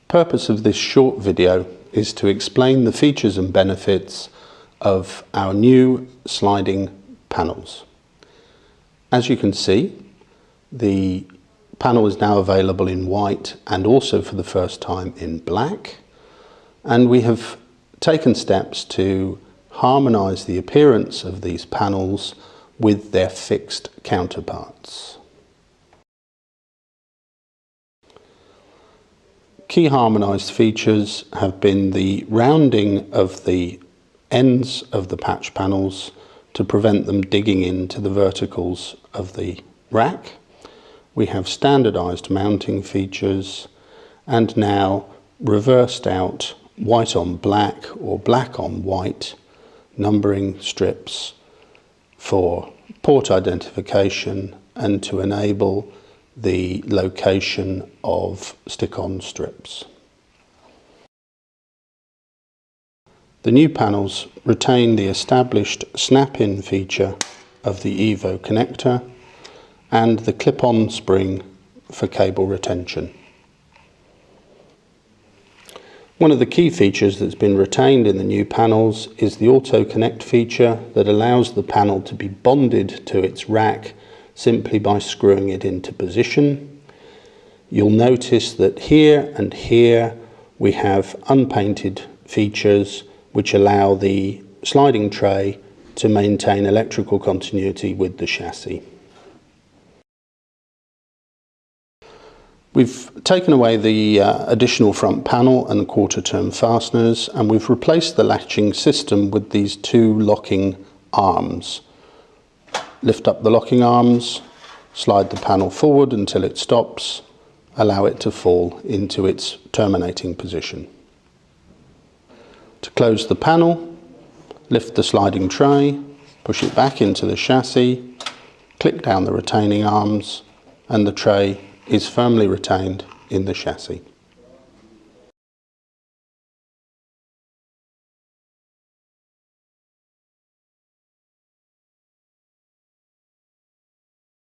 purpose of this short video is to explain the features and benefits of our new sliding panels. As you can see, the panel is now available in white and also for the first time in black, and we have taken steps to harmonise the appearance of these panels with their fixed counterparts. Key harmonised features have been the rounding of the ends of the patch panels to prevent them digging into the verticals of the rack. We have standardised mounting features and now reversed out white on black or black on white numbering strips for port identification and to enable the location of stick-on strips. The new panels retain the established snap-in feature of the Evo connector and the clip-on spring for cable retention. One of the key features that's been retained in the new panels is the Auto Connect feature that allows the panel to be bonded to its rack simply by screwing it into position. You'll notice that here and here we have unpainted features which allow the sliding tray to maintain electrical continuity with the chassis. We've taken away the additional front panel and the quarter turn fasteners, and we've replaced the latching system with these two locking arms. Lift up the locking arms, slide the panel forward until it stops, allow it to fall into its terminating position. To close the panel, lift the sliding tray, push it back into the chassis, click down the retaining arms, and the tray is firmly retained in the chassis.